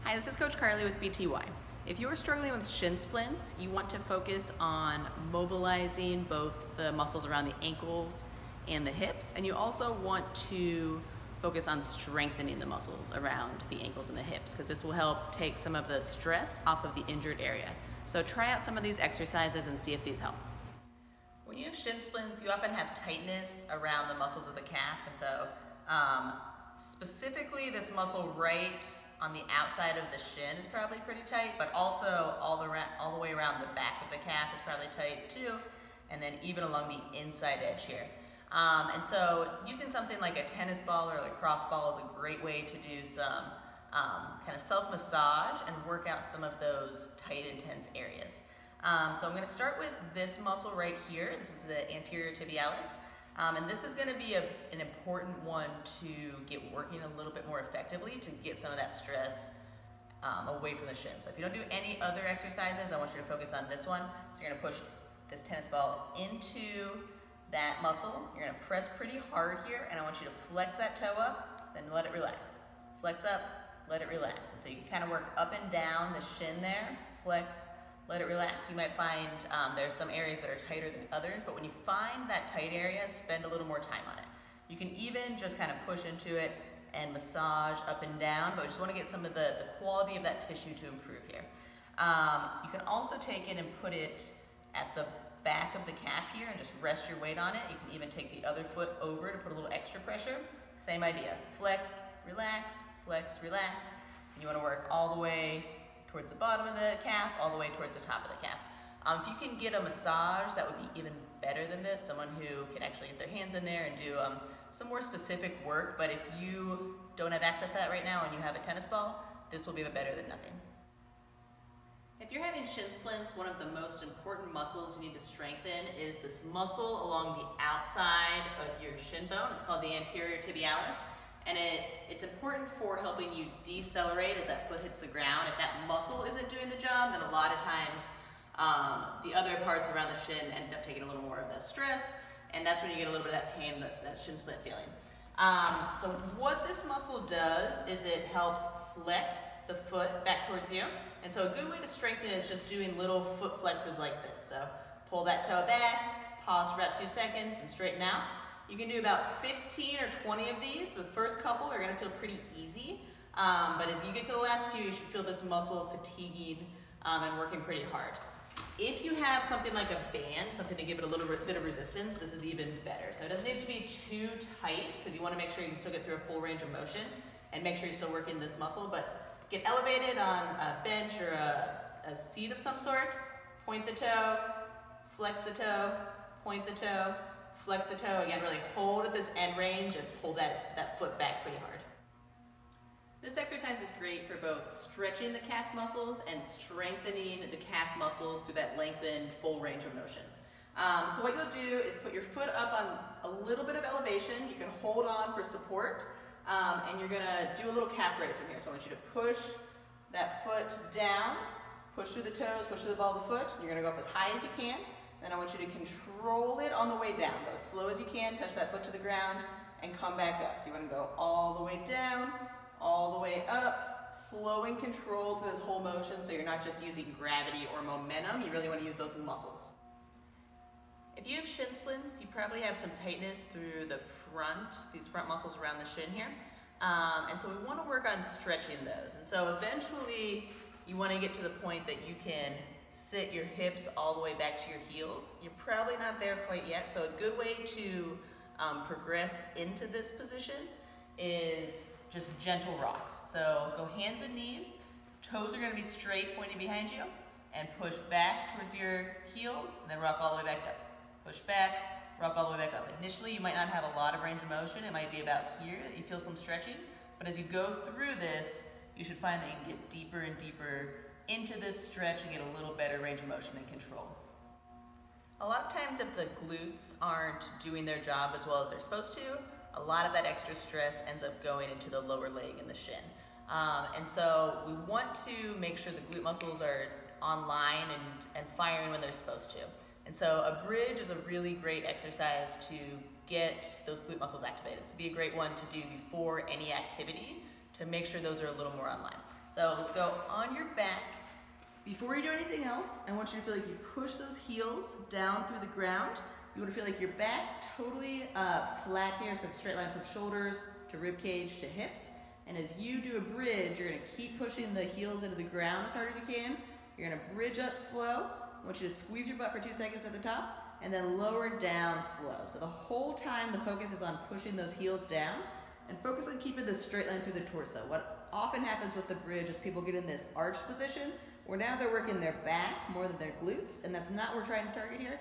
Hi, this is Coach Carly with BTY. If you are struggling with shin splints, you want to focus on mobilizing both the muscles around the ankles and the hips, and you also want to focus on strengthening the muscles around the ankles and the hips, because this will help take some of the stress off of the injured area. So try out some of these exercises and see if these help. When you have shin splints, you often have tightness around the muscles of the calf, and so specifically this muscle right on the outside of the shin is probably pretty tight, but also all the way around the back of the calf is probably tight too, and then even along the inside edge here. And so using something like a tennis ball or a lacrosse ball is a great way to do some kind of self-massage and work out some of those tight, intense areas. So I'm going to start with this muscle right here. This is the anterior tibialis. And this is going to be an important one to get working a little bit more effectively to get some of that stress away from the shin. So if you don't do any other exercises, I want you to focus on this one. So you're going to push this tennis ball into that muscle. You're going to press pretty hard here, and I want you to flex that toe up, then let it relax. Flex up, let it relax. And so you can kind of work up and down the shin there, flex, let it relax. You might find there's some areas that are tighter than others, but when you find that tight area, spend a little more time on it. You can even just kind of push into it and massage up and down, but we just want to get some of the quality of that tissue to improve here. You can also take it and put it at the back of the calf here and just rest your weight on it. You can even take the other foot over to put a little extra pressure. Same idea. Flex, relax, and you want to work all the way towards the bottom of the calf, all the way towards the top of the calf. If you can get a massage, that would be even better than this, someone who can actually get their hands in there and do some more specific work, but if you don't have access to that right now and you have a tennis ball, this will be better than nothing. If you're having shin splints, one of the most important muscles you need to strengthen is this muscle along the outside of your shin bone. It's called the anterior tibialis. And it's important for helping you decelerate as that foot hits the ground. If that muscle isn't doing the job, then a lot of times the other parts around the shin end up taking a little more of that stress, and that's when you get a little bit of that pain, that shin splint feeling. So what this muscle does is it helps flex the foot back towards you. And so a good way to strengthen it is just doing little foot flexes like this. So pull that toe back, pause for about 2 seconds, and straighten out. You can do about 15 or 20 of these. The first couple are going to feel pretty easy, but as you get to the last few, you should feel this muscle fatiguing and working pretty hard. If you have something like a band, something to give it a little bit of resistance, this is even better. So it doesn't need to be too tight because you want to make sure you can still get through a full range of motion and make sure you're still working this muscle, but get elevated on a bench or a seat of some sort, point the toe, flex the toe, point the toe, flex the toe. Again, really hold at this end range and pull that foot back pretty hard. This exercise is great for both stretching the calf muscles and strengthening the calf muscles through that lengthened full range of motion. So what you'll do is put your foot up on a little bit of elevation. You can hold on for support, and you're gonna do a little calf raise from here. So I want you to push that foot down, push through the toes, push through the ball of the foot. You're gonna go up as high as you can. Then I want you to control it on the way down. Go as slow as you can, touch that foot to the ground, and come back up. So you want to go all the way down, all the way up, slow and controlled through this whole motion so you're not just using gravity or momentum. You really want to use those muscles. If you have shin splints, you probably have some tightness through the front, these front muscles around the shin here. And so we want to work on stretching those. And so eventually you want to get to the point that you can sit your hips all the way back to your heels. You're probably not there quite yet, so a good way to progress into this position is just gentle rocks. So go hands and knees, toes are going to be straight pointing behind you, and push back towards your heels, and then rock all the way back up. Push back, rock all the way back up. Initially you might not have a lot of range of motion, it might be about here that you feel some stretching, but as you go through this, you should find that you can get deeper and deeper into this stretch and get a little better range of motion and control. A lot of times if the glutes aren't doing their job as well as they're supposed to, a lot of that extra stress ends up going into the lower leg and the shin. And so we want to make sure the glute muscles are online and firing when they're supposed to. And so a bridge is a really great exercise to get those glute muscles activated. This would be a great one to do before any activity to make sure those are a little more online. So let's go on your back. Before you do anything else, I want you to feel like you push those heels down through the ground. You want to feel like your back's totally flat here, so it's a straight line from shoulders to rib cage to hips. And as you do a bridge, you're going to keep pushing the heels into the ground as hard as you can. You're going to bridge up slow. I want you to squeeze your butt for 2 seconds at the top, and then lower down slow. So the whole time the focus is on pushing those heels down, and focus on keeping this straight line through the torso. What often happens with the bridge is people get in this arched position, where now they're working their back more than their glutes, and that's not what we're trying to target here.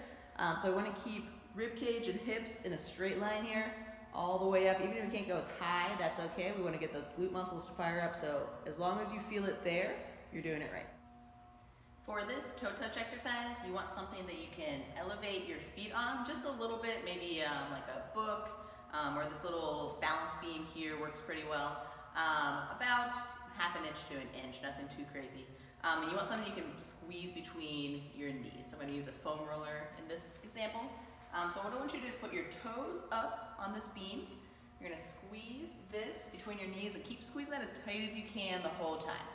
So I want to keep rib cage and hips in a straight line here, all the way up. Even if you can't go as high, that's okay. We want to get those glute muscles to fire up, so as long as you feel it there, you're doing it right. For this toe touch exercise, you want something that you can elevate your feet on just a little bit, maybe like a book, or this little balance beam here works pretty well. About ½ inch to an inch, nothing too crazy. And you want something you can squeeze between your knees. So I'm going to use a foam roller in this example. So what I want you to do is put your toes up on this beam. You're going to squeeze this between your knees and keep squeezing that as tight as you can the whole time.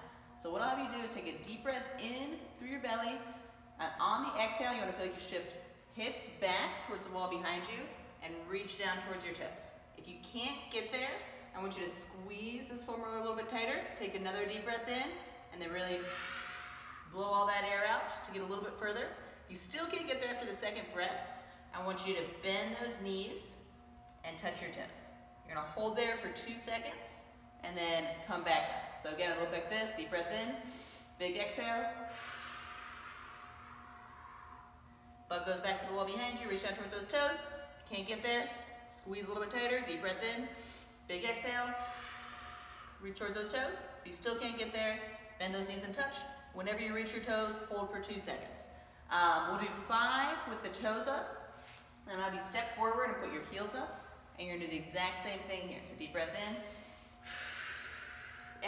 So what I'll have you do is take a deep breath in through your belly. On the exhale, you want to feel like you shift hips back towards the wall behind you and reach down towards your toes. If you can't get there, I want you to squeeze this foam roller a little bit tighter. Take another deep breath in and then really blow all that air out to get a little bit further. If you still can't get there after the second breath, I want you to bend those knees and touch your toes. You're going to hold there for 2 seconds and then come back up. So again, it'll look like this. Deep breath in, big exhale. Butt goes back to the wall behind you, reach down towards those toes. If you can't get there, squeeze a little bit tighter, deep breath in, big exhale, reach towards those toes. If you still can't get there, bend those knees and touch. Whenever you reach your toes, hold for 2 seconds. We'll do 5 with the toes up. Then I'll have you step forward and put your heels up, and you're gonna do the exact same thing here. So deep breath in,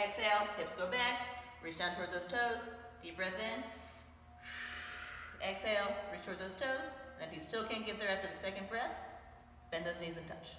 exhale, hips go back, reach down towards those toes, deep breath in, exhale, reach towards those toes, and if you still can't get there after the second breath, bend those knees and touch.